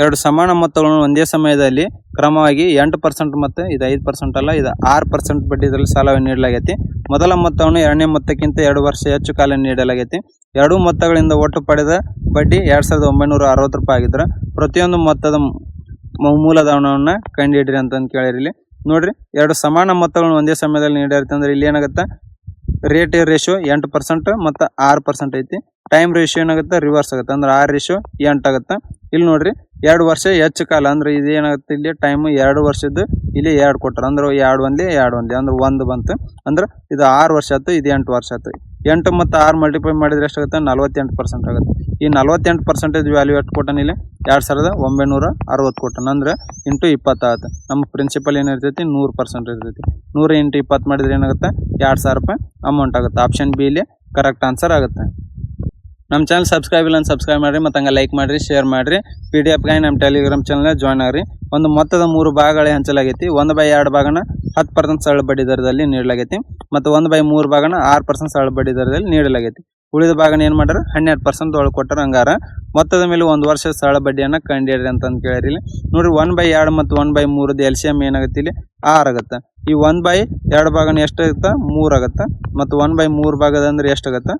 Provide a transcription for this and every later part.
ಎರಡು ಸಮಾನ ಮೊತ್ತಗಳನ್ನು ಒಂದೇ ಸಮಯದಲ್ಲಿ ಕ್ರಮವಾಗಿ 8% ಮತ್ತು ಇದು 5% ಅಲ್ಲ, ಇದು 6% ಬಡ್ಡಿ ದರದಲ್ಲಿ ಸಾಲವನ್ನು ನೀಡಲಾಗೈತಿ. ಮೊದಲ ಮೊತ್ತವನ್ನು ಎರಡನೇ ಮೊತ್ತಕ್ಕಿಂತ 2 ವರ್ಷ ಹೆಚ್ಚು ಕಾಲ ನೀಡಲಾಗೈತಿ. ಎರಡೂ ಮೊತ್ತಗಳಿಂದ ಒಟ್ಟು ಪಡೆದ ಬಡ್ಡಿ 2960 ರೂಪಾಯಿ ಆಗಿದ್ರೆ ಪ್ರತಿಯೊಂದು ಮೊತ್ತದ ಮೂಲದ ಹಣವನ್ನು ಕಂಡುಹಿಡಿರಿ ಅಂತಂದು ಕೇಳಿರಿ. ನೋಡ್ರಿ, ಎರಡು ಸಮಾನ ಮೊತ್ತಗಳನ್ನು ಒಂದೇ ಸಮಯದಲ್ಲಿ ನೀಡಿರುತ್ತೆ ಅಂದ್ರೆ ಇಲ್ಲಿ ಏನಾಗುತ್ತೆ, ರೇಟ್ ರೇಷಿಯೋ 8% ಮತ್ತು 6% ಐತಿ. ಟೈಮ್ ರೇಷಿಯೋ ಏನಾಗುತ್ತೆ, ರಿವರ್ಸ್ ಆಗುತ್ತೆ, ಅಂದ್ರೆ 6:8 ಆಗುತ್ತೆ. ಇಲ್ಲಿ ನೋಡ್ರಿ, 2 ವರ್ಷ ಹೆಚ್ಚು ಕಾಲ ಅಂದ್ರೆ ಇದು ಏನಾಗುತ್ತೆ, ಇಲ್ಲಿ ಟೈಮ್ 2 ವರ್ಷದ್ದು ಇಲ್ಲಿ 2 ಕೊಟ್ಟರು ಅಂದ್ರೆ 2 ಒಂದೇ ಅಂದ್ರೆ 1 ಬಂತು. ಅಂದ್ರೆ ಇದು 6 ವರ್ಷ ಆಯ್ತು, ಇದು 8 ವರ್ಷ ಆಯ್ತು. 8 ಮತ್ತು 6 ಮಲ್ಟಿಪ್ಲೈ ಮಾಡಿದ್ರೆ ಎಷ್ಟಾಗುತ್ತೆ, 48% ಆಗುತ್ತೆ. ಈ 48% ವ್ಯಾಲ್ಯೂ ಎಷ್ಟು ಕೊಟ್ಟನ ಇಲ್ಲಿ 2960 ಕೊಟ್ಟನ ಅಂದ್ರೆ ಇಂಟು 20 ಆಗುತ್ತೆ. ನಮ್ಮ ಪ್ರಿನ್ಸಿಪಲ್ ಏನಿರ್ತೈತಿ 100% ಇರ್ತೈತಿ. 100 × 20 ಮಾಡಿದ್ರೆ ಏನಾಗುತ್ತೆ, 2000 ರೂಪಾಯಿ ಅಮೌಂಟ್ ಆಗುತ್ತೆ. ಆಪ್ಷನ್ ಬಿ ಇಲ್ಲಿ ಕರೆಕ್ಟ್ ಆನ್ಸರ್ ಆಗುತ್ತೆ. ನಮ್ಮ ಚಾನಲ್ ಸಬ್ಸ್ಕ್ರೈಬ್ ಇಲ್ಲ ಅಂತ ಸಬ್ಸ್ಕ್ರೈಬ್ ಮಾಡಿರಿ, ಮತ್ತು ಹಂಗೆ ಲೈಕ್ ಮಾಡಿರಿ, ಶೇರ್ ಮಾಡಿರಿ. PDF ನಮ್ಮ ಟೆಲಿಗ್ರಾಮ್ ಚಾನಲ್ ಜಾಯ್ನ್ ಆಗಿರಿ. ಒಂದು ಮೊತ್ತದ 3 ಭಾಗಗಳೇ ಹಂಚಲಾಗೈತಿ. 1/2 ಭಾಗನ 10% ಸರಳ ಬಡ್ಡಿ ದರದಲ್ಲಿ ನೀಡಲಾಗೈತಿ, ಮತ್ತು 1/3 ಭಾಗನ 6% ಸರಳ ಬಡ್ಡಿ ದರದಲ್ಲಿ ನೀಡಲಾಗೈತಿ. ಉಳಿದ ಭಾಗನ ಏನು ಮಾಡ್ಯಾರ, 12% ಒಳಗೆ ಕೊಟ್ಟಾರ. ಹಂಗಾರ ಮೊತ್ತದ ಮೇಲೆ 1 ವರ್ಷ ಸರಳ ಬಡ್ಡಿಯನ್ನು ಕಂಡುಹಿಡಿರಿ ಅಂತಂದು ಕೇಳಿರಿ. ನೋಡ್ರಿ, 1/2 ಮತ್ತು 1/3 LCM ಏನಾಗುತ್ತೆ, ಇಲ್ಲಿ 6 ಆಗುತ್ತೆ. ಈ 1/2 ಭಾಗನ ಎಷ್ಟಾಗುತ್ತೆ, 3 ಆಗುತ್ತೆ. ಮತ್ತು 1/3 ಭಾಗದ ಅಂದ್ರೆ ಎಷ್ಟಾಗುತ್ತೆ,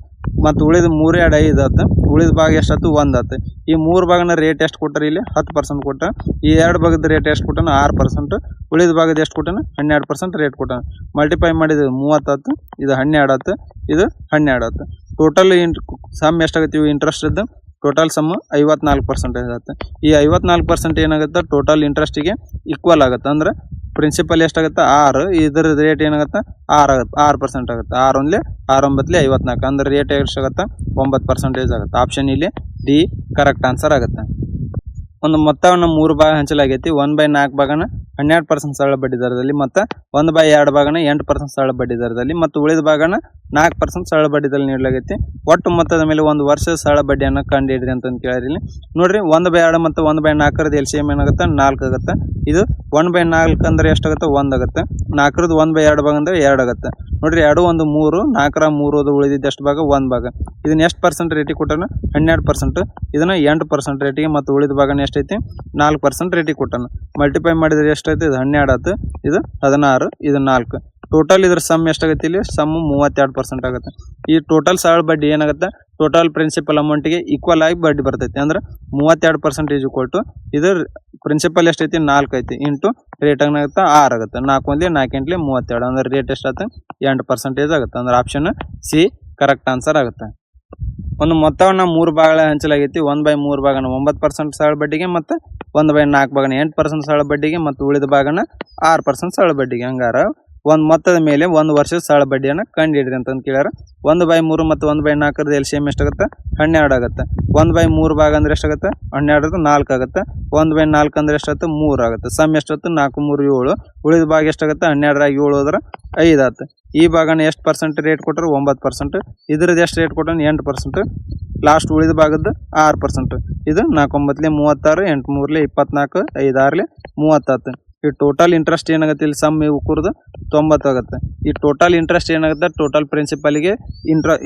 ಮತ್ತು ಉಳಿದ 3 2 5 ಆಗುತ್ತೆ. ಉಳಿದ ಭಾಗ ಎಷ್ಟಾಯ್ತು, 1 ಆಯ್ತು. ಈ 3 ಭಾಗನ ರೇಟ್ ಎಷ್ಟು ಕೊಟ್ಟರೆ, ಇಲ್ಲಿ 10% ಕೊಟ್ಟ. ಈ 2 ಭಾಗದ ರೇಟ್ ಎಷ್ಟು ಕೊಟ್ಟನ, 6%. ಉಳಿದ ಭಾಗದ ಎಷ್ಟು ಕೊಟ್ಟನ, 12% ರೇಟ್ ಕೊಟ್ಟನ. ಮಲ್ಟಿಪ್ಲೈ ಮಾಡಿದ 30 ಆಯ್ತು, ಇದು 12 ಆಯ್ತು, ಇದು 12 ಆಯ್ತು. ಟೋಟಲ್ ಸಮ್ ಎಷ್ಟಾಗುತ್ತೆ, ಇವು ಇಂಟ್ರೆಸ್ಟ್ ಇದ್ದು ಟೋಟಲ್ ಸಮ್ 54% ಆಗುತ್ತೆ. ಈ 54% ಏನಾಗುತ್ತೆ, ಟೋಟಲ್ ಇಂಟ್ರೆಸ್ಟಿಗೆ ಈಕ್ವಲ್ ಆಗುತ್ತೆ. ಅಂದ್ರೆ ಪ್ರಿನ್ಸಿಪಲ್ ಎಷ್ಟಾಗುತ್ತೆ, 6, ಇದರ ರೇಟ್ ಏನಾಗುತ್ತೆ, 6 ಆಗುತ್ತೆ, 6% ಆಗುತ್ತೆ. 6 ಒಂದ್ಲೆ 6 9 54, ಅಂದ್ರೆ ರೇಟ್ ಎಷ್ಟಾಗುತ್ತೆ, 9% ಆಗುತ್ತೆ. ಆಪ್ಷನ್ ಇಲ್ಲಿ ಡಿ ಕರೆಕ್ಟ್ ಆನ್ಸರ್ ಆಗುತ್ತೆ. ಒಂದು ಮೊತ್ತವನ್ನು 3 ಭಾಗ ಹಂಚಲಾಗೈತಿ. 1/4 ಭಾಗನ 12% ಸರಳ ಬಡ್ಡಿ ದರದಲ್ಲಿ, ಮತ್ತು 1/2 ಭಾಗನ 8% ಸರಳ ಬಡ್ಡಿ ದರದಲ್ಲಿ, ಮತ್ತು ಉಳಿದ ಭಾಗನ 4% ಸರಳ ಬಡ್ಡಿ ದರದಲ್ಲಿ ನೀಡಲಾಗೈತಿ. ಒಟ್ಟು ಮೊತ್ತದ ಮೇಲೆ 1 ವರ್ಷ ಸರಳ ಬಡ್ಡಿಯನ್ನು ಕಂಡುಹಿಡಿರಿ ಅಂತಂದು ಕೇಳಿರಿ. ನೋಡ್ರಿ, 1/2 ಮತ್ತು 1/4 LCM ಏನಾಗುತ್ತೆ, 4 ಆಗುತ್ತೆ. ಇದು 1/4 ಅಂದ್ರೆ ಎಷ್ಟಾಗುತ್ತೆ, 1 ಆಗುತ್ತೆ. 4 1/2 ಭಾಗ ಅಂದ್ರೆ 2 ಆಗುತ್ತೆ. ನೋಡ್ರಿ, 2 1 3, 4 3 ಉಳಿದಿದ್ದು ಎಷ್ಟು ಭಾಗ, 1 ಭಾಗ. ಇದನ್ನ ಎಷ್ಟು ಪರ್ಸೆಂಟ್ ರೇಟಿಗೆ ಕೊಟ್ಟಾನ, 12%. ಇದನ್ನ 8% ರೇಟಿಗೆ, ಮತ್ತು ಉಳಿದ ಭಾಗನ ಎಷ್ಟೈತಿ, 4% ರೇಟಿಗೆ ಕೊಟ್ಟಾನ. ಮಲ್ಟಿಪ್ಲೈ ಮಾಡಿದ್ರೆ ಎಷ್ಟೈತಿ, ಇದು 12 ಆಯ್ತು, ಇದು 16, ಇದು 4. ಟೋಟಲ್ ಇದ್ರ ಸಮ್ ಎಷ್ಟಾಗುತ್ತೆ, ಇಲ್ಲಿ ಸಮ್ 32% ಆಗುತ್ತೆ. ಈ ಟೋಟಲ್ ಸರಳ ಬಡ್ಡಿ ಏನಾಗುತ್ತೆ, ಟೋಟಲ್ ಪ್ರಿನ್ಸಿಪಲ್ ಅಮೌಂಟಿಗೆ ಈಕ್ವಲ್ ಆಗಿ ಬಡ್ಡಿ ಬರ್ತೈತಿ. ಅಂದ್ರೆ 32% ಈಕ್ವಲ್ ಟು ಇದು ಪ್ರಿನ್ಸಿಪಲ್ ಎಷ್ಟೈತಿ, 4 ಐತಿ, ಇಂಟು ರೇಟ್ ಏನಾಗುತ್ತೆ, 6 ಆಗುತ್ತೆ. 4 1 4 8 32, ಅಂದ್ರೆ ರೇಟ್ ಎಷ್ಟಾಗುತ್ತೆ, 8% ಆಗುತ್ತೆ. ಅಂದ್ರೆ ಆಪ್ಷನ್ ಸಿ ಕರೆಕ್ಟ್ ಆನ್ಸರ್ ಆಗುತ್ತೆ. ಒಂದು ಮೊತ್ತವನ್ನು 3 ಭಾಗಗಳ ಹಂಚಲಾಗೈತಿ. 1/3 ಭಾಗನ 9% ಸರಳ ಬಡ್ಡಿಗೆ, ಮತ್ತು 1/4 ಭಾಗನ 8% ಸರಳ ಬಡ್ಡಿಗೆ, ಮತ್ತು ಉಳಿದ ಭಾಗನ 6% ಸರಳ ಬಡ್ಡಿಗೆ. ಹಂಗಾರ ಒಂದು ಮೊತ್ತದ ಮೇಲೆ 1 ವರ್ಷದ ಸರಳ ಬಡ್ಡಿಯನ್ನು ಕಂಡುಹಿಡಿರಿ ಅಂತಂದು ಕೇಳ್ಯಾರ. 1/3 ಮತ್ತು 1/4 LCM ಎಷ್ಟಾಗುತ್ತೆ, 12 ಆಗುತ್ತೆ. 1/3 ಭಾಗ ಅಂದ್ರೆ ಎಷ್ಟಾಗುತ್ತೆ, 12 4 ಆಗುತ್ತೆ. 1/4 ಅಂದ್ರೆ ಎಷ್ಟಾಗುತ್ತೆ, 3 ಆಗುತ್ತೆ. ಸಮ್ ಎಷ್ಟಾಗುತ್ತೆ, 4 3 7. ಉಳಿದ ಭಾಗ ಎಷ್ಟಾಗುತ್ತೆ, 12 7 ಹೋದ್ರೆ 5 ಆಗುತ್ತೆ. ಈ ಭಾಗನ ಎಷ್ಟು ಪರ್ಸೆಂಟ್ ರೇಟ್ ಕೊಟ್ಟರು, 9%. ಇದ್ರದ್ದು ಎಷ್ಟು ರೇಟ್ ಕೊಟ್ಟರು, 8%. ಲಾಸ್ಟ್ ಉಳಿದ ಭಾಗದ್ದು 6%. ಇದು 4 9 36, 8 3 24, 5 6 30 ಆಗುತ್ತೆ. ಈ ಟೋಟಲ್ ಇಂಟ್ರೆಸ್ಟ್ ಏನಾಗುತ್ತೆ, ಇಲ್ಲಿ ಸಮ್ ಇವು ಕುರಿದು 90 ಆಗುತ್ತೆ. ಈ ಟೋಟಲ್ ಇಂಟ್ರೆಸ್ಟ್ ಏನಾಗುತ್ತೆ, ಟೋಟಲ್ ಪ್ರಿನ್ಸಿಪಲ್ಗೆ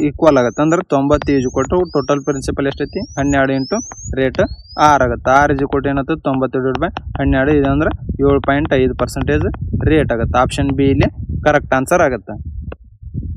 ಈಕ್ವಲ್ ಆಗುತ್ತೆ. ಅಂದ್ರೆ 90 ಈಜು ಕೊಟ್ಟು ಟೋಟಲ್ ಪ್ರಿನ್ಸಿಪಲ್ ಎಷ್ಟೈತಿ, 12 ಇಂಟು ರೇಟ್ 6 ಆಗುತ್ತೆ. 6 ಈಜು ಕೊಟ್ಟು ಏನಾಗುತ್ತೆ, 90/12, ಇದಂದ್ರೆ 7.5% ರೇಟ್ ಆಗುತ್ತೆ. ಆಪ್ಷನ್ ಬಿ ಇಲ್ಲಿ ಕರೆಕ್ಟ್ ಆನ್ಸರ್ ಆಗುತ್ತೆ.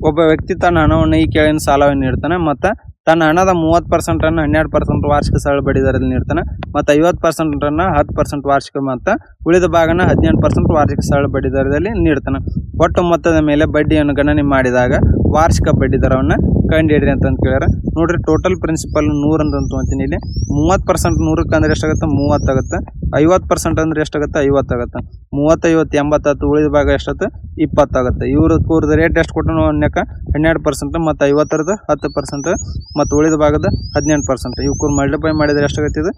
ಒಬ್ಬ ವ್ಯಕ್ತಿ ತನ್ನ ಹಣವನ್ನು ಈ ಕೆಳಗಿನ ಸಾಲವನ್ನು ನೀಡ್ತಾನೆ, ಮತ್ತು ತನ್ನ ಹಣದ 30% 12% ವಾರ್ಷಿಕ ಸರಳ ಬಡ್ಡಿ ದರದಲ್ಲಿ ನೀಡ್ತಾನೆ, ಮತ್ತು 50% 10% ವಾರ್ಷಿಕ, ಮತ್ತು ಉಳಿದ ಭಾಗನ 18% ವಾರ್ಷಿಕ ಸರಳ ಬಡ್ಡಿ ದರದಲ್ಲಿ ನೀಡ್ತಾನೆ. ಒಟ್ಟು ಮೊತ್ತದ ಮೇಲೆ ಬಡ್ಡಿಯನ್ನು ಗಣನೆ ಮಾಡಿದಾಗ ವಾರ್ಷಿಕ ಬಡ್ಡಿ ದರವನ್ನು ಕಂಡುಹಿಡಿರಿ ಅಂತಂದು ಕೇಳ್ಯಾರ. ನೋಡ್ರಿ, ಟೋಟಲ್ ಪ್ರಿನ್ಸಿಪಲ್ 100 ಅಂತ ತೊಗೊಂತೀನಿ. ಇಲ್ಲಿ 30% 100ಕ್ಕೆ ಅಂದ್ರೆ ಎಷ್ಟಾಗುತ್ತೆ, 30 ಆಗುತ್ತೆ. 50% ಅಂದ್ರೆ ಎಷ್ಟಾಗುತ್ತೆ, 50 ಆಗುತ್ತೆ. 30 50 80 ಆಯ್ತು. ಉಳಿದ ಭಾಗ ಎಷ್ಟಾಗುತ್ತೆ, 20 ಆಗುತ್ತೆ. ಇವ್ರದ್ದು ರೇಟ್ ಎಷ್ಟು ಕೊಟ್ಟನು ಅನ್ನಕ್ಕೆ 12%, ಮತ್ತು 50ರದ್ದು 10%, ಮತ್ತು ಉಳಿದ ಭಾಗದ 18%. ಇವಕ್ಕೂ ಮಲ್ಟಿಪ್ಲೈ ಮಾಡಿದರೆ ಎಷ್ಟಾಗುತ್ತೆ,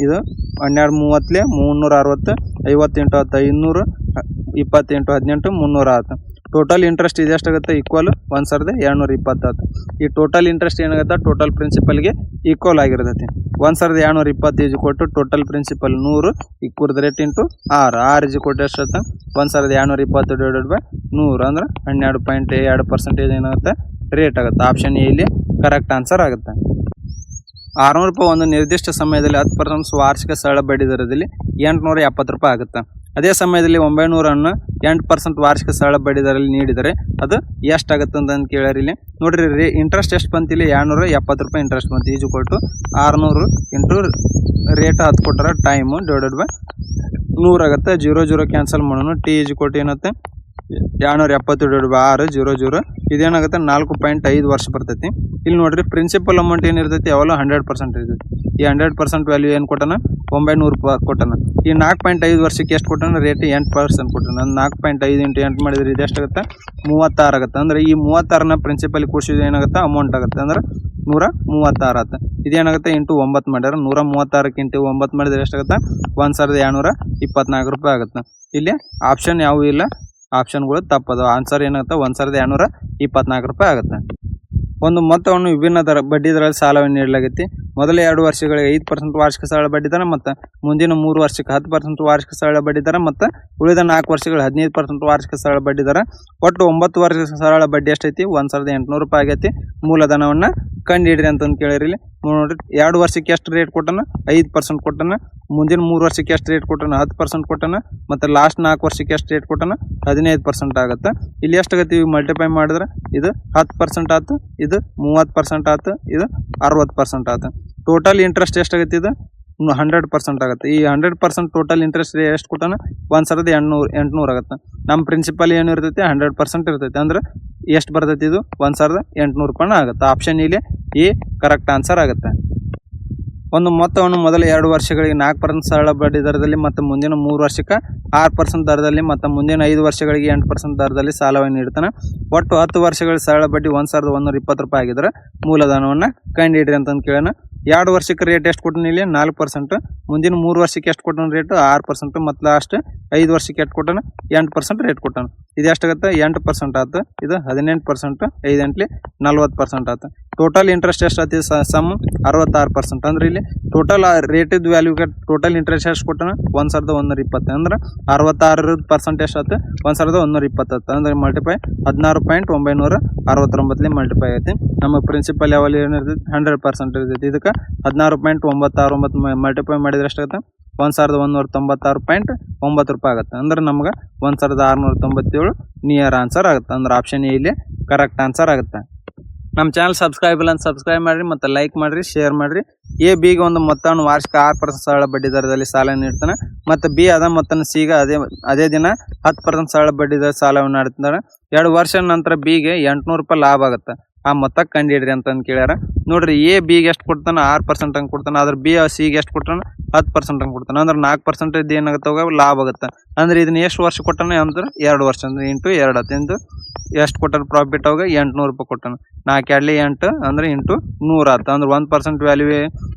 ಇದು 12 30 360, 50 × 10 500, 20 × 18 310. ಟೋಟಲ್ ಇಂಟ್ರೆಸ್ಟ್ ಇದು ಎಷ್ಟಾಗುತ್ತೆ, ಈಕ್ವಲ್ 1220 ಆಗುತ್ತೆ. ಈ ಟೋಟಲ್ ಇಂಟ್ರೆಸ್ಟ್ ಏನಾಗುತ್ತೆ, ಟೋಟಲ್ ಪ್ರಿನ್ಸಿಪಲ್ಗೆ ಈಕ್ವಲ್ ಆಗಿರ್ತೈತಿ. 1220 ಈಜು ಕೊಟ್ಟು ಟೋಟಲ್ ಪ್ರಿನ್ಸಿಪಲ್ 100, ಇಕ್ಕೂರ್ದ ರೇಟ್ ಇಂಟು 6 ಈಜು ಕೊಟ್ಟು ಎಷ್ಟಾಗುತ್ತೆ, 1220/100, ಅಂದ್ರೆ 12.2% ಏನಾಗುತ್ತೆ, ರೇಟ್ ಆಗುತ್ತೆ. ಆಪ್ಷನ್ ಎ ಇಲ್ಲಿ ಕರೆಕ್ಟ್ ಆನ್ಸರ್ ಆಗುತ್ತೆ. 600 ರೂಪಾಯಿ ಒಂದು ನಿರ್ದಿಷ್ಟ ಸಮಯದಲ್ಲಿ 10% ವಾರ್ಷಿಕ ಸರಳ ಬಡ್ಡಿ ದರದಲ್ಲಿ 870 ರೂಪಾಯಿ ಆಗುತ್ತೆ. ಅದೇ ಸಮಯದಲ್ಲಿ 900 8% ವಾರ್ಷಿಕ ಸರಳ ಬಡ್ಡಿ ದರದಲ್ಲಿ ನೀಡಿದರೆ ಅದು ಎಷ್ಟಾಗುತ್ತೆ ಅಂತ ಕೇಳ್ಯಾರ. ಇಲ್ಲಿ ನೋಡ್ರಿ ಇಂಟ್ರೆಸ್ಟ್ ಎಷ್ಟು ಬಂತು, ಇಲ್ಲಿ 270 ರೂಪಾಯಿ ಇಂಟ್ರೆಸ್ಟ್ ಬಂತು. ಈಜು ಕೊಟ್ಟು 600 ಇಂಟು ರೇಟ್ 10 ಕೊಟ್ಟರೆ ಟೈಮು ಡಿವೈಡೆಡ್ ಬೈ 100 ಆಗುತ್ತೆ. 0 ಕ್ಯಾನ್ಸಲ್ ಮಾಡೋಣ. ಟಿ ಈಜು ಕೊಟ್ಟು ಏನಾಗುತ್ತೆ 270 ಡಿವೈಡ್ ಬೈ 6 0 ಇದೇನಾಗುತ್ತೆ 4.5 ವರ್ಷ ಬರ್ತೈತಿ. ಇಲ್ಲಿ ನೋಡ್ರಿ ಪ್ರಿನ್ಸಿಪಲ್ ಅಮೌಂಟ್ ಏನಿರ್ತೈತಿ ಅವೆಲ್ಲ 100% ಇರ್ತೈತಿ. ಈ 100% ವ್ಯಾಲ್ಯೂ ಏನು ಕೊಟ್ಟನ 900 ರೂಪಾಯಿ ಕೊಟ್ಟನ. ಈ 4.5 ವರ್ಷಕ್ಕೆ ಎಷ್ಟು ಕೊಟ್ಟನ ರೇಟ್ 8% ಕೊಟ್ಟನ. 4.5 ಇಂಟು 8 ಮಾಡಿದ್ರೆ ಇದು ಎಷ್ಟಾಗುತ್ತೆ 36 ಆಗುತ್ತೆ. ಅಂದ್ರೆ ಈ 36ನ ಪ್ರಿನ್ಸಿಪಲ್ ಕೂಡಿಸಿದ್ರೆ ಏನಾಗುತ್ತೆ ಅಮೌಂಟ್ ಆಗುತ್ತೆ ಅಂದ್ರೆ 136 ಆಗುತ್ತೆ. ಇದೇನಾಗುತ್ತೆ ಇಂಟು 9 ಮಾಡ್ಯಾರ 136ಕ್ಕೆ ಇಂಟು 9 ಮಾಡಿದ್ರೆ ಎಷ್ಟಾಗುತ್ತೆ 1224 ರೂಪಾಯಿ ಆಗುತ್ತೆ. ಇಲ್ಲಿ ಆಪ್ಷನ್ ಯಾವುವು ಇಲ್ಲ, ಆಪ್ಷನ್ಗಳು ತಪ್ಪದು. ಆನ್ಸರ್ ಏನಾಗುತ್ತೆ 1224 ರೂಪಾಯಿ ಆಗುತ್ತೆ. ಒಂದು ಮೊತ್ತವನ್ನು ವಿಭಿನ್ನ ಬಡ್ಡಿ ದರದಲ್ಲಿ ಸಾಲವನ್ನು ನೀಡಲಾಗುತ್ತೆ. ಮೊದಲ 2 ವರ್ಷಗಳಿಗೆ 5% ವಾರ್ಷಿಕ ಸರಳ ಬಡ್ಡಿ ದರ ಮತ್ತು ಮುಂದಿನ 3 ವರ್ಷಕ್ಕೆ 10% ವಾರ್ಷಿಕ ಸರಳ ಬಡ್ಡಿ ದರ ಮತ್ತು ಉಳಿದ 4 ವರ್ಷಗಳ 15% ವಾರ್ಷಿಕ ಸರಳ ಬಡ್ಡಿ ದರ. ಒಟ್ಟು 9 ವರ್ಷ ಸರಳ ಬಡ್ಡಿ ಎಷ್ಟೈತಿ 1800 ರೂಪಾಯಿ ಆಗೈತಿ. ಮೂಲಧನವನ್ನು ಕಂಡುಹಿಡ್ರಿ ಅಂತಂದು ಕೇಳಿರಿ. ನೋಡ್ರಿ 2 ವರ್ಷಕ್ಕೆ ಎಷ್ಟು ರೇಟ್ ಕೊಟ್ಟನ 5% ಕೊಟ್ಟನ. ಮುಂದಿನ 3 ವರ್ಷಕ್ಕೆ ಎಷ್ಟು ರೇಟ್ ಕೊಟ್ಟನ 10% ಕೊಟ್ಟನ. ಮತ್ತು ಲಾಸ್ಟ್ 4 ವರ್ಷಕ್ಕೆ ಎಷ್ಟು ರೇಟ್ ಕೊಟ್ಟನ 15% ಆಗುತ್ತೆ. ಇಲ್ಲಿ ಎಷ್ಟಾಗತ್ತೆ ಮಲ್ಟಿಪ್ಲೈ ಮಾಡಿದ್ರೆ ಇದು 10% ಆಯ್ತು, ಇದು 30% ಆಯ್ತು, ಇದು 60% ಆಯ್ತು. ಟೋಟಲ್ ಇಂಟ್ರೆಸ್ಟ್ ಎಷ್ಟಾಗತ್ತೆ ಇದು 100% ಆಗುತ್ತೆ. ಈ 100% ಟೋಟಲ್ ಇಂಟ್ರೆಸ್ಟ್ ಎಷ್ಟು ಕೊಟ್ಟನ 1800 ಆಗುತ್ತೆ. ನಮ್ಮ ಪ್ರಿನ್ಸಿಪಲ್ ಏನು ಇರ್ತೈತಿ 100% ಇರ್ತೈತಿ. ಅಂದ್ರೆ ಎಷ್ಟು ಬರ್ತೈತಿ ಇದು 1800 ರೂಪಾಯಿ ಆಗುತ್ತೆ. ಆಪ್ಷನ್ ಇಲ್ಲಿ ಎ ಕರೆಕ್ಟ್ ಆನ್ಸರ್ ಆಗುತ್ತೆ. ಒಂದು ಮೊತ್ತವನ್ನು ಮೊದಲ 2 ವರ್ಷಗಳಿಗೆ 4% ಸರಳ ಬಡ್ಡಿ ದರದಲ್ಲಿ ಮತ್ತು ಮುಂದಿನ 3 ವರ್ಷಕ್ಕೆ 6% ದರದಲ್ಲಿ ಮತ್ತು ಮುಂದಿನ 5 ವರ್ಷಗಳಿಗೆ 8% ದರದಲ್ಲಿ ಸಾಲವನ್ನು ನೀಡ್ತಾನೆ. ಒಟ್ಟು 10 ವರ್ಷಗಳ ಸರಳ ಬಡ್ಡಿ 1120 ರೂಪಾಯಿ ಆಗಿದ್ರೆ ಮೂಲಧನವನ್ನು ಕಂಡುಹಿಡ್ರಿ ಅಂತಂದು ಕೇಳೋಣ. 2 ವರ್ಷಕ್ಕೆ ರೇಟ್ ಎಷ್ಟು ಕೊಟ್ಟನ ಇಲ್ಲಿ 4%, ಮುಂದಿನ 3 ವರ್ಷಕ್ಕೆ ಎಷ್ಟು ಕೊಟ್ಟನ ರೇಟು 6% ಮತ್ತು ಲಾಸ್ಟ್ 5 ವರ್ಷಕ್ಕೆ ಎಷ್ಟು ಕೊಟ್ಟನ 8% ರೇಟ್ ಕೊಟ್ಟನ. ಇದು ಎಷ್ಟಾಗುತ್ತೆ 8% ಆಯ್ತು, ಇದು 18%, 5 8 40% ಆಯ್ತು. ಟೋಟಲ್ ಇಂಟ್ರೆಸ್ಟ್ ಎಷ್ಟು ಆಯ್ತು ಸಮ್ 66%. ಅಂದ್ರೆ ಇಲ್ಲಿ ಟೋಟಲ್ ರೇಟೆಡ್ ವ್ಯಾಲ್ಯೂಗೆ ಟೋಟಲ್ ಇಂಟ್ರೆಸ್ಟ್ ಎಷ್ಟು ಕೊಟ್ಟನ 1120. ಅಂದ್ರೆ 66% ಎಷ್ಟು ಆಯ್ತು 1120 ಆಯ್ತು. ಅಂದ್ರೆ ಮಲ್ಟಿಪ್ಲೈ 16.969 ಮಲ್ಟಿಪ್ಲೈ ಐತಿ. ನಮ್ಮ ಪ್ರಿನ್ಸಿಪಲ್ ಲೆವೆಲ್ ಏನಿರ್ತೈತಿ 100% ಇರ್ತೈತಿ. ಇದಕ್ಕೆ 16.969 ಮಲ್ಟಿಪ್ಲೈ ಮಾಡಿದ್ರೆ ಎಷ್ಟಾಗುತ್ತೆ 1196.9 ರೂಪಾಯಿ ಆಗುತ್ತೆ. ಅಂದ್ರೆ ನಮ್ಗೆ 1697 ನಿಯರ್ ಆನ್ಸರ್ ಆಗುತ್ತೆ. ಅಂದ್ರೆ ಆಪ್ಷನ್ ಇಲ್ಲಿ ಕರೆಕ್ಟ್ ಆನ್ಸರ್ ಆಗುತ್ತೆ. ನಮ್ಮ ಚಾನಲ್ ಸಬ್ಸ್ಕ್ರೈಬ್ ಇಲ್ಲ ಅಂತ ಸಬ್ಸ್ಕ್ರೈಬ್ ಮಾಡಿರಿ ಮತ್ತು ಲೈಕ್ ಮಾಡಿರಿ, ಶೇರ್ ಮಾಡಿರಿ. ಎ ಬಿಗೆ ಒಂದು ಮೊತ್ತವನ್ನು ವಾರ್ಷಿಕ 6% ಸರಳ ಬಡ್ಡಿ ದರದಲ್ಲಿ ಸಾಲ ನೀಡ್ತಾನೆ ಮತ್ತು ಬಿ ಅದ ಮೊತ್ತವನ್ನು ಸಿಗ ಅದೇ ದಿನ 10% ಸರಳ ಬಡ್ಡಿ ದರ ಸಾಲವನ್ನು ನೀಡ್ತಾನೆ. 2 ವರ್ಷ ನಂತರ ಬಿಗೆ 800 ರೂಪಾಯಿ ಲಾಭ ಆಗುತ್ತೆ. ಆ ಮೊತ್ತ ಕಂಡುಹಿಡ್ರಿ ಅಂತಂದು ಕೇಳ್ಯಾರ. ನೋಡ್ರಿ ಎ ಬಿಗೆ ಎಷ್ಟು ಕೊಡ್ತಾನೆ 6% ಹಂಗೆ ಕೊಡ್ತಾನೆ. ಆದ್ರೆ ಬಿ ಸಿಗೆ ಎಷ್ಟು ಕೊಡ್ತಾನೆ 10% ಹಂಗೆ ಕೊಡ್ತಾನೆ. ಅಂದ್ರೆ 4% ಏನಾಗುತ್ತೆ ಅವಾಗ ಲಾಭ ಆಗುತ್ತೆ. ಅಂದ್ರೆ ಇದನ್ನ ಎಷ್ಟು ವರ್ಷ ಕೊಟ್ಟಾನೆ ಅಂದ್ರೆ 2 ವರ್ಷ. ಅಂದ್ರೆ ಇಂಟು 2 ಆಯ್ತು. ಎಷ್ಟು ಕೊಟ್ಟಾನ ಪ್ರಾಫಿಟ್ ಅವಾಗ 800 ರೂಪಾಯಿ ಕೊಟ್ಟಾನ. 4 2 8 ಅಂದ್ರೆ ಇಂಟು 100 ಆಯ್ತು. ಅಂದ್ರೆ 1%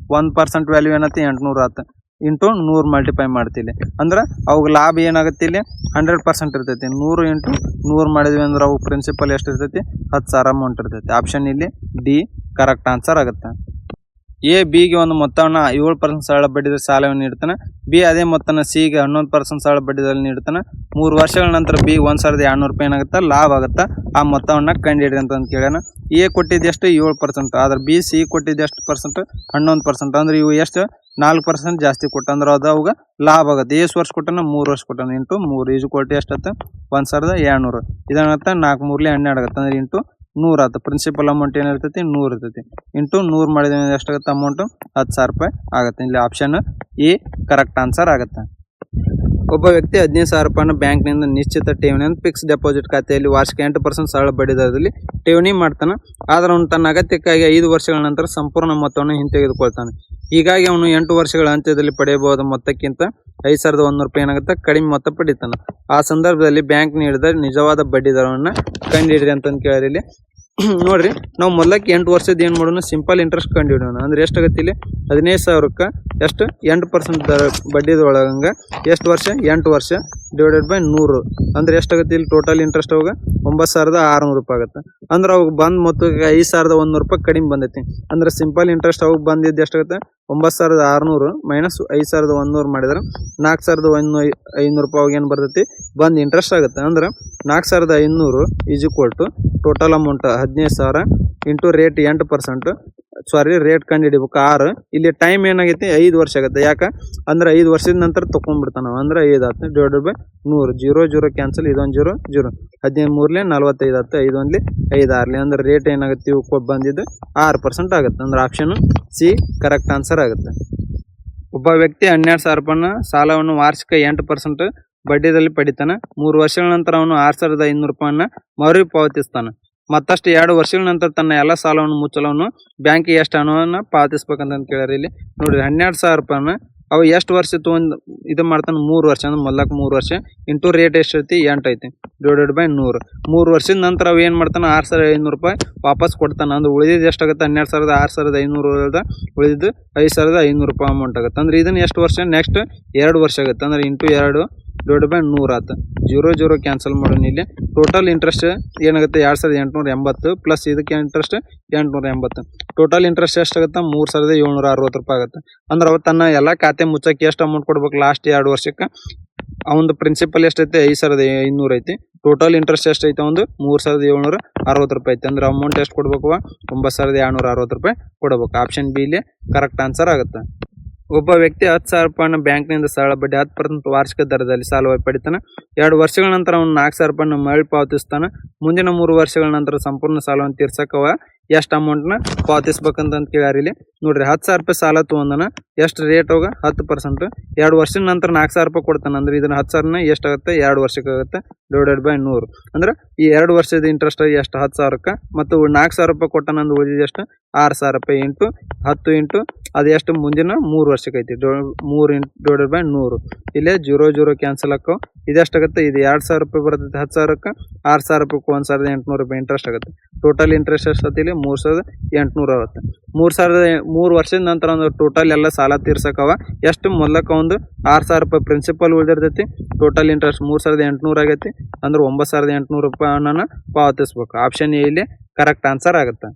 ವ್ಯಾಲ್ಯೂ ಏನತ್ತೆ 800 ಆಯ್ತು. ಇಂಟು 100 ಮಲ್ಟಿಪ್ಲೈ ಮಾಡ್ತೀವಿ. ಅಂದ್ರೆ ಅವಾಗ ಲಾಭ ಏನಾಗುತ್ತೆ ಇಲ್ಲಿ 100% ಇರ್ತೈತಿ. 100 ಇಂಟು 100 ಮಾಡಿದ್ವಿ ಅಂದ್ರೆ ಅವು ಪ್ರಿನ್ಸಿಪಲ್ ಎಷ್ಟು ಇರ್ತೈತಿ 10,000 ಅಮೌಂಟ್ ಇರ್ತೈತಿ. ಆಪ್ಷನ್ ಇಲ್ಲಿ ಡಿ ಕರೆಕ್ಟ್ ಆನ್ಸರ್ ಆಗುತ್ತೆ. ಎ ಬಿಗೆ ಒಂದು ಮೊತ್ತವನ್ನು 7% ಸರಳ ಬಡ್ಡಿದಲ್ಲಿ ಸಾಲವನ್ನು ನೀಡ್ತಾನೆ. ಬಿ ಅದೇ ಮೊತ್ತನ ಸಿಗೆ 11% ಸರಳ ಬಡ್ಡಿದಲ್ಲಿ ನೀಡ್ತಾನೆ. 3 ವರ್ಷಗಳ ನಂತರ ಬಿ 1200 ರೂಪಾಯಿ ಏನಾಗುತ್ತೆ ಲಾಭ ಆಗುತ್ತೆ. ಆ ಮೊತ್ತವನ್ನು ಕಂಡುಹಿಡ್ರಿ ಅಂತಂದು ಕೇಳ್ಯಾನ. ಎ ಕೊಟ್ಟಿದ್ದೆಷ್ಟು 7%, ಆದ್ರೆ ಬಿ ಸಿ ಕೊಟ್ಟಿದ್ದು ಎಷ್ಟು ಪರ್ಸೆಂಟ್ 11%. ಅಂದ್ರೆ ಇವು ಎಷ್ಟು 4% ಜಾಸ್ತಿ ಕೊಟ್ಟ ಅಂದ್ರೆ ಅದು ಅವಾಗ ಲಾಭ ಆಗುತ್ತೆ. ಎಷ್ಟು ವರ್ಷ ಕೊಟ್ಟಾನ 3 ವರ್ಷ ಕೊಟ್ಟಾನ. ಇಂಟು 3 ಈಜು ಕೊಟ್ಟು ಎಷ್ಟಾಗುತ್ತೆ 1200. ಇದಾಗುತ್ತೆ 4 3 12 ಆಗುತ್ತೆ. ಅಂದ್ರೆ ಇಂಟು 100 ಆಯ್ತು. ಪ್ರಿನ್ಸಿಪಲ್ ಅಮೌಂಟ್ ಏನಿರ್ತೈತಿ 100 ಇರ್ತೈತಿ. ಇಂಟು 100 ಮಾಡಿದ್ರೆ ಎಷ್ಟಾಗುತ್ತೆ ಅಮೌಂಟು 10,000 ರೂಪಾಯಿ ಆಗುತ್ತೆ. ಇಲ್ಲಿ ಆಪ್ಷನ್ ಎ ಕರೆಕ್ಟ್ ಆನ್ಸರ್ ಆಗುತ್ತೆ. ಒಬ್ಬ ವ್ಯಕ್ತಿ 15,000 ರೂಪಾಯಿನ ಬ್ಯಾಂಕ್ನಿಂದ ನಿಶ್ಚಿತ ಠೇವಣಿಯನ್ನು ಫಿಕ್ಸ್ ಡೆಪಾಸಿಟ್ ಖಾತೆಯಲ್ಲಿ ವಾರ್ಷಿಕ 8% ಸರಳ ಬಡ್ಡಿ ದರದಲ್ಲಿ ಠೇವಣಿ ಮಾಡ್ತಾನೆ. ಆದರೆ ಅವನು ತನ್ನ ಅಗತ್ಯಕ್ಕಾಗಿ 5 ವರ್ಷಗಳ ನಂತರ ಸಂಪೂರ್ಣ ಮೊತ್ತವನ್ನು ಹಿಂತೆಗೆದುಕೊಳ್ತಾನೆ. ಹೀಗಾಗಿ ಅವನು 8 ವರ್ಷಗಳ ಅಂತ್ಯದಲ್ಲಿ ಪಡೆಯಬಹುದಾದ ಮೊತ್ತಕ್ಕಿಂತ 5,100 ರೂಪಾಯಿ ಏನಾಗುತ್ತೆ ಕಡಿಮೆ ಮೊತ್ತ ಪಡಿತಾನೆ. ಆ ಸಂದರ್ಭದಲ್ಲಿ ಬ್ಯಾಂಕ್ ನೀಡಿದ ನಿಜವಾದ ಬಡ್ಡಿ ದರವನ್ನು ಕಂಡುಹಿಡ್ರಿ ಅಂತಂದು ಕೇಳಿರಿ. ನೋಡ್ರಿ ನಾವು ಮೊದಲಕ್ಕೆ 8 ವರ್ಷದ ಏನು ಮಾಡೋಣ ಸಿಂಪಲ್ ಇಂಟ್ರೆಸ್ಟ್ ಕಂಡುಹಿಡೋಣ. ಅಂದ್ರೆ ಎಷ್ಟಾಗತ್ತೆ ಇಲ್ಲಿ 15,000ಕ್ಕೆ ಎಷ್ಟು 8% ದರ ಬಡ್ಡಿದೊಳಗಂಗೆ ಎಷ್ಟು ವರ್ಷ 8 ವರ್ಷ ಡಿವೈಡೆಡ್ ಬೈ 100 ಅಂದ್ರೆ ಎಷ್ಟಾಗುತ್ತೆ ಇಲ್ಲಿ ಟೋಟಲ್ ಇಂಟ್ರೆಸ್ಟ್ ಅವಾಗ 9,600 ರೂಪಾಯಿ ಆಗುತ್ತೆ. ಅಂದ್ರೆ ಅವಾಗ ಬಂದು ಮೊತ್ತಕ್ಕೆ 5,100 ರೂಪಾಯಿ ಕಡಿಮೆ ಬಂದೈತಿ. ಅಂದ್ರೆ ಸಿಂಪಲ್ ಇಂಟ್ರೆಸ್ಟ್ ಅವಾಗ ಬಂದಿದ್ದು ಎಷ್ಟಾಗುತ್ತೆ 9,600 ಮೈನಸ್ 5,100 ಮಾಡಿದ್ರೆ 4,500 ರೂಪಾಯಿ ಅವಾಗ ಏನು ಬರ್ತೈತಿ ಬಂದು ಇಂಟ್ರೆಸ್ಟ್ ಆಗುತ್ತೆ. ಅಂದ್ರೆ 4,500 is equal to total amount 15,000 into rate 8% rate ಕಂಡು ಹಿಡಿಬೇಕು 6 ಇಲ್ಲಿ ಟೈಮ್ ಏನಾಗೈತಿ 5 ವರ್ಷ ಆಗುತ್ತೆ. ಯಾಕೆ ಅಂದ್ರೆ 5 ವರ್ಷದ ನಂತರ ತಗೊಂಡ್ಬಿಡ್ತಾನ ಅಂದ್ರೆ 5 ಆಯ್ತು ಡಿವೈಡೆಡ್ ಬೈ 100 0 0 ಕ್ಯಾನ್ಸಲ್ ಇದೊಂದು 0 0 13 45 ಆಯ್ತು 5 1 5 6 ಅಂದ್ರೆ ರೇಟ್ ಏನಾಗುತ್ತೆ ಇವು ಬಂದಿದ್ದು 6% ಆಗುತ್ತೆ. ಅಂದ್ರೆ ಆಪ್ಷನ್ ಸಿ ಕರೆಕ್ಟ್ ಆನ್ಸರ್ ಆಗುತ್ತೆ. ಒಬ್ಬ ವ್ಯಕ್ತಿ 12,000 ರೂಪಾಯಿನ ಸಾಲವನ್ನು ವಾರ್ಷಿಕ 8% ಬಡ್ಡಿದಲ್ಲಿ ಪಡಿತಾನೆ. 3 ವರ್ಷಗಳ ನಂತರ ಅವನು 6,500 ರೂಪಾಯಿನ ಮರುಪಾವತಿಸ್ತಾನೆ. ಮತ್ತಷ್ಟು 2 ವರ್ಷಗಳ ನಂತರ ತನ್ನ ಎಲ್ಲ ಸಾಲವನ್ನು ಮುಚ್ಚಲವನು ಬ್ಯಾಂಕಿಗೆ ಎಷ್ಟು ಹಣವನ್ನು ಪಾವತಿಸ್ಬೇಕಂತ ಕೇಳ್ಯಾರ. ಇಲ್ಲಿ ನೋಡ್ರಿ 12,000 ರೂಪಾಯಿನ ಅವು ಎಷ್ಟು ವರ್ಷ ತೊಗೊಂಡು ಇದು ಮಾಡ್ತಾನೆ 3 ವರ್ಷ ಅಂದ್ರೆ ಮೊದಲಕ್ಕೆ 3 ವರ್ಷ ಇಂಟು ರೇಟ್ ಎಷ್ಟು ಐತಿ 8 ಐತಿ ಡಿವೈಡೆಡ್ ಬೈ 100. 3 ವರ್ಷದ ನಂತರ ಅವು ಏನು ಮಾಡ್ತಾನೆ 6,500 ರೂಪಾಯಿ ವಾಪಸ್ ಕೊಡ್ತಾನೆ. ಅಂದ್ರೆ ಉಳಿದಿದ್ದು ಎಷ್ಟಾಗುತ್ತೆ 12,000 6,500 ಉಳಿದಿದ್ದು 5,500 ರೂಪಾಯಿ ಅಮೌಂಟ್ ಆಗುತ್ತೆ. ಅಂದ್ರೆ ಇದನ್ನ ಎಷ್ಟು ವರ್ಷ ನೆಕ್ಸ್ಟ್ 2 ವರ್ಷ ಆಗುತ್ತೆ. ಅಂದ್ರೆ ಇಂಟು 2 ಡಿವೈಡ್ ಬೈ 100 ಆಯ್ತು 0 0 ಕ್ಯಾನ್ಸಲ್ ಮಾಡೋಣ. ಇಲ್ಲಿ ಟೋಟಲ್ ಇಂಟ್ರೆಸ್ಟ್ ಏನಾಗುತ್ತೆ 2,880 ಪ್ಲಸ್ ಇದಕ್ಕೆ ಇಂಟ್ರೆಸ್ಟ್ 880 ಟೋಟಲ್ ಇಂಟ್ರೆಸ್ಟ್ ಎಷ್ಟಾಗುತ್ತೆ 3,760 ರೂಪಾಯಿ ಆಗುತ್ತೆ. ಅಂದ್ರೆ ಅವ ತನ್ನ ಎಲ್ಲ ಖಾತೆ ಮುಚ್ಚಕ್ಕೆ ಎಷ್ಟು ಅಮೌಂಟ್ ಕೊಡ್ಬೇಕು ಲಾಸ್ಟ್ 2 ವರ್ಷಕ್ಕೆ ಅವನದು ಪ್ರಿನ್ಸಿಪಲ್ ಎಷ್ಟೈತೆ 5,500 ಐತಿ. ಟೋಟಲ್ ಇಂಟ್ರೆಸ್ಟ್ ಎಷ್ಟೈತೆ ಒಂದು 3,760 ರೂಪಾಯಿ ಐತಿ. ಅಂದ್ರೆ ಅಮೌಂಟ್ ಎಷ್ಟು ಕೊಡ್ಬೇಕು 9,260 ರೂಪಾಯಿ ಕೊಡ್ಬೇಕು. ಆಪ್ಷನ್ ಬಿ ಇಲ್ಲಿ ಕರೆಕ್ಟ್ ಆನ್ಸರ್ ಆಗುತ್ತೆ. ಒಬ್ಬ ವ್ಯಕ್ತಿ 10,000 ರೂಪಾಯಿನ ಬ್ಯಾಂಕ್ನಿಂದ ಸಾಲ ಬಡ್ಡಿ 10% ವಾರ್ಷಿಕ ದರದಲ್ಲಿ ಸಾಲವಾಗಿ ಪಡಿತಾನೆ. 2 ವರ್ಷಗಳ ನಂತರ ಅವನು 4,000 ರೂಪಾಯಿನ ಮರಳಿ ಪಾವತಿಸ್ತಾನೆ. ಮುಂದಿನ 3 ವರ್ಷಗಳ ನಂತರ ಸಂಪೂರ್ಣ ಸಾಲವನ್ನು ತೀರ್ಸಕ್ಕವ ಎಷ್ಟು ಅಮೌಂಟ್ನ ಪಾವತಿಸ್ಬೇಕಂತ ಕೇಳ್ಯಾರ. ಇಲ್ಲಿ ನೋಡ್ರಿ 10,000 ರೂಪಾಯಿ ಸಾಲ ತೊಗೊಂಡನ ಎಷ್ಟು ರೇಟ್ ಹೋಗ 10%. 2 ವರ್ಷದ ನಂತರ 4,000 ರೂಪಾಯಿ ಕೊಡ್ತಾನೆ. ಅಂದ್ರೆ ಇದನ್ನ 10,000ನ ಎಷ್ಟಾಗುತ್ತೆ 2 ವರ್ಷಕ್ಕೆ ಆಗುತ್ತೆ ಡಿವೈಡೆಡ್ ಬೈ 100. ಅಂದ್ರೆ ಈ 2 ವರ್ಷದ ಇಂಟ್ರೆಸ್ಟ್ ಎಷ್ಟು 10,000ಕ್ಕೆ ಮತ್ತು 4,000 ರೂಪಾಯಿ ಕೊಟ್ಟಾನ ಅಂದ್ರೆ ಉಳಿದಿದ್ದು ಎಷ್ಟು 6,000 ರೂಪಾಯಿ ಇಂಟು 10 ಇಂಟು ಅದು ಎಷ್ಟು ಮುಂದಿನ 3 ವರ್ಷಕ್ಕೆ ಐತಿ 3 ಡಿವೈಡೆಡ್ ಬೈ 100. ಇಲ್ಲೇ 0 0 ಕ್ಯಾನ್ಸಲ್ ಹಾಕೋ ಇದೆಷ್ಟಾಗುತ್ತೆ ಇದು 2,000 ರೂಪಾಯಿ ಬರ್ತೈತೆ 10,000ಕ್ಕೆ 6,000 ರೂಪಾಯಿ 1,800 ರೂಪಾಯಿ ಇಂಟ್ರೆಸ್ಟ್ ಆಗುತ್ತೆ. ಟೋಟಲ್ ಇಂಟ್ರೆಸ್ಟ್ ಎಷ್ಟೈತಿ ಇಲ್ಲಿ 3,800 ಆಗುತ್ತೆ. 3 ವರ್ಷದ ನಂತರ ಒಂದು ಟೋಟಲ್ ಎಲ್ಲ ಸಾಲ ತೀರ್ಸಕ್ಕವ ಎಷ್ಟು ಮೊದಲಕ್ಕೆ ಒಂದು 6,000 ರೂಪಾಯಿ ಪ್ರಿನ್ಸಿಪಲ್ ಉಳಿದಿರ್ತೈತಿ. ಟೋಟಲ್ ಇಂಟ್ರೆಸ್ಟ್ 3,800 ಆಗೈತಿ. ಅಂದ್ರೆ 9,800 ರೂಪಾಯಿ ಹಣನ ಪಾವತಿಸ್ಬೇಕು. ಆಪ್ಷನ್ ಎ ಇಲ್ಲಿ ಕರೆಕ್ಟ್ ಆನ್ಸರ್ ಆಗುತ್ತೆ.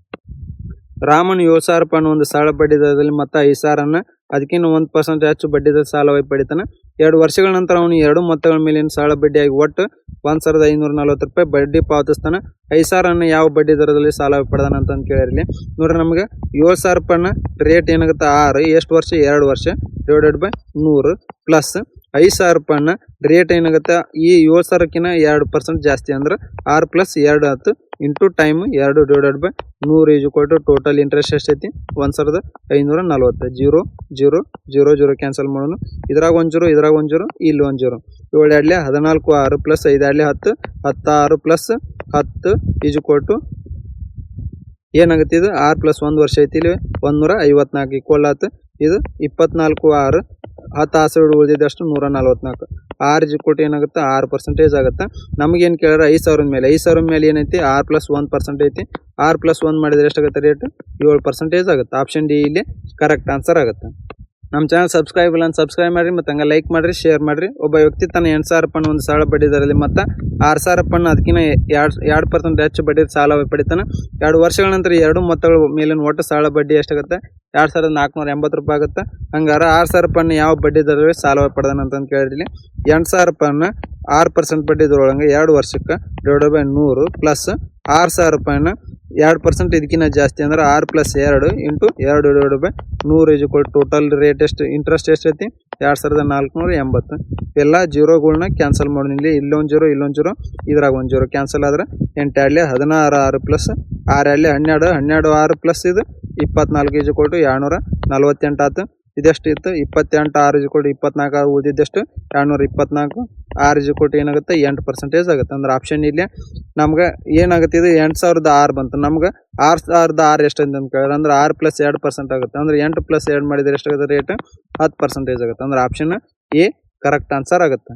ರಾಮನ್ 7,000 ರೂಪಾಯಿನ ಒಂದು ಸಾಲ ಬಡ್ಡಿ ದರದಲ್ಲಿ ಮತ್ತು 5,000ನ ಅದಕ್ಕಿಂತ 1% ಹೆಚ್ಚು ಬಡ್ಡಿ ದರ ಸಾಲವಾಗಿ ಪಡಿತಾನೆ. 2 ವರ್ಷಗಳ ನಂತರ ಅವನು 2 ಮೊತ್ತಗಳ ಮೇಲಿನ ಸಾಲ ಬಡ್ಡಿಯಾಗಿ ಒಟ್ಟು 1,540 ರೂಪಾಯಿ ಬಡ್ಡಿ ಪಾವತಿಸ್ತಾನೆ. 5,000ನ ಯಾವ ಬಡ್ಡಿ ದರದಲ್ಲಿ ಸಾಲ ಪಡೆದಾನ ಅಂತ ಕೇಳಿರಲಿ. ನೋಡ್ರಿ ನಮಗೆ 7,000 ರೂಪಾಯಿನ ರೇಟ್ ಏನಾಗುತ್ತೆ 6 ಎಷ್ಟು ವರ್ಷ 2 ವರ್ಷ ಡಿವೈಡೆಡ್ ಬೈ 100 ಪ್ಲಸ್ 5,000 ರೂಪಾಯಿನ ರೇಟ್ ಏನಾಗುತ್ತೆ ಈ 7,000ಕ್ಕಿಂತ 2% ಜಾಸ್ತಿ ಅಂದ್ರೆ 6 ಪ್ಲಸ್ 2 ಆಯ್ತು ಇಂಟು ಟೈಮ್ 2 ಡಿವೈಡೆಡ್ ಬೈ 100 ಈಜು ಕೊಟ್ಟು ಟೋಟಲ್ ಇಂಟ್ರೆಸ್ಟ್ ಎಷ್ಟೈತಿ 1,540 0 0 0 0 ಕ್ಯಾನ್ಸಲ್ ಮಾಡೋಣ. ಇದ್ರಾಗ 1 0 ಇದ್ರಾಗ 1 0 ಇಲ್ಲಿ 1 0 7 2 14 6 ಪ್ಲಸ್ 5 2 10 16 ಪ್ಲಸ್ 10 ಈಜು ಕೊಟ್ಟು ಏನಾಗುತ್ತೆ ಇದು 6 ಪ್ಲಸ್ 1 ವರ್ಷ ಐತಿ ಇಲ್ಲಿ 154 ಈಕ್ವಲ್ ಆಯ್ತು. ಇದು 24 6 10 10 ಉಳಿದಿದ್ದಷ್ಟು 144 6 ಈಜು ಕೊಟ್ಟು ಏನಾಗುತ್ತೆ 6% ಆಗುತ್ತೆ. ನಮಗೇನು ಕೇಳಿದ್ರೆ 5,000 ಮೇಲೆ 5,000 ಮೇಲೆ ಏನೈತಿ 6 ಪ್ಲಸ್ 1% ಐತಿ. 6 ಪ್ಲಸ್ 1 ಮಾಡಿದ್ರೆ ಎಷ್ಟಾಗುತ್ತೆ ರೇಟ್ 7% ಆಗುತ್ತೆ. ಆಪ್ಷನ್ ಡಿ ಇಲ್ಲಿ ಕರೆಕ್ಟ್ ಆನ್ಸರ್ ಆಗುತ್ತೆ. ನಮ್ಮ ಚಾನಲ್ ಸಬ್ಸ್ಕ್ರೈಬ್ ಇಲ್ಲ ಸಬ್ಸ್ಕ್ರೈಬ್ ಮಾಡಿರಿ ಮತ್ತು ಹಂಗೆ ಲೈಕ್ ಮಾಡಿರಿ ಶೇರ್ ಮಾಡಿರಿ. ಒಬ್ಬ ವ್ಯಕ್ತಿ ತನ್ನ 8,000 ರೂಪಾಯಿ ಒಂದು ಸಾಲ ಬಡ್ಡಿ ದರದಲ್ಲಿ ಮತ್ತು 6,000 ರೂಪಾಯಿ ಅದಕ್ಕಿಂತ 2% ಹೆಚ್ಚು ಬಡ್ಡಿ ಸಾಲ ಪಡಿತಾನೆ. 2 ವರ್ಷಗಳ ನಂತರ 2 ಮೊತ್ತಗಳ ಮೇಲಿನ ಒಟ್ಟು ಸಾಲ ಬಡ್ಡಿ ಎಷ್ಟಾಗುತ್ತೆ 2,480 ರೂಪಾಯಿ ಆಗುತ್ತೆ. ಹಂಗಾರೆ 6,000 ರೂಪಾಯಿನ ಯಾವ ಬಡ್ಡಿ ದರದಲ್ಲಿ ಸಾಲ ಪಡೆದಾನ ಅಂತ ಕೇಳಿರಲಿ. 8,000 ರೂಪಾಯಿನ 6% ಬಡ್ಡಿ ದರೊಳಗೆ 2 ವರ್ಷಕ್ಕೆ ಡಿವೈಡೆಡ್ ಬೈ 100 ಪ್ಲಸ್ 6,000 ರೂಪಾಯಿನ 2% ಇದಕ್ಕಿಂತ ಜಾಸ್ತಿ ಅಂದ್ರೆ 6 plus 2 into 2 divided by 100 equal total rate ಎಷ್ಟು ಇಂಟ್ರೆಸ್ಟ್ ಎಷ್ಟೈತಿ 2,480. ಎಲ್ಲ ಜೀರೋಗಳನ್ನ ಕ್ಯಾನ್ಸಲ್ ಮಾಡೋಣ. ಇಲ್ಲಿ ಇಲ್ಲೊಂದು ಜೀರೋ ಇಲ್ಲೊಂದು ಜೀರೋ ಇದ್ರಾಗ 1 ಜೀರೋ ಕ್ಯಾನ್ಸಲ್ ಆದ್ರೆ 8 2 16 6 ಪ್ಲಸ್ 6 2 12 12 6 ಪ್ಲಸ್ ಇದು 24 ಈಜುಕೊಲ್ 248 ಆಯ್ತು. ಇದೆಷ್ಟು ಇತ್ತು 28 6 ಈಜುಕೊಲ್ 24 ಉಳಿದಿದ್ದೆಷ್ಟು 224 6 ಈಜುಕೊಲ್ ಏನಾಗುತ್ತೆ 8% ಆಗುತ್ತೆ. ಅಂದ್ರೆ ಆಪ್ಷನ್ ಇಲ್ಲಿ ನಮ್ಗೆ ಏನಾಗುತ್ತೆ ಇದು 8,006 ಬಂತು. ನಮ್ಗೆ 6,006 ಎಷ್ಟು ಅಂತ ಕೇಳಿದ್ರೆ ಅಂದ್ರೆ 6 ಪ್ಲಸ್ 2% ಆಗುತ್ತೆ. ಅಂದ್ರೆ 8 ಪ್ಲಸ್ 2 ಮಾಡಿದ್ರೆ ಎಷ್ಟಾಗುತ್ತೆ ರೇಟ್ 10% ಆಗುತ್ತೆ. ಅಂದ್ರೆ ಆಪ್ಷನ್ ಎ ಕರೆಕ್ಟ್ ಆನ್ಸರ್ ಆಗುತ್ತೆ.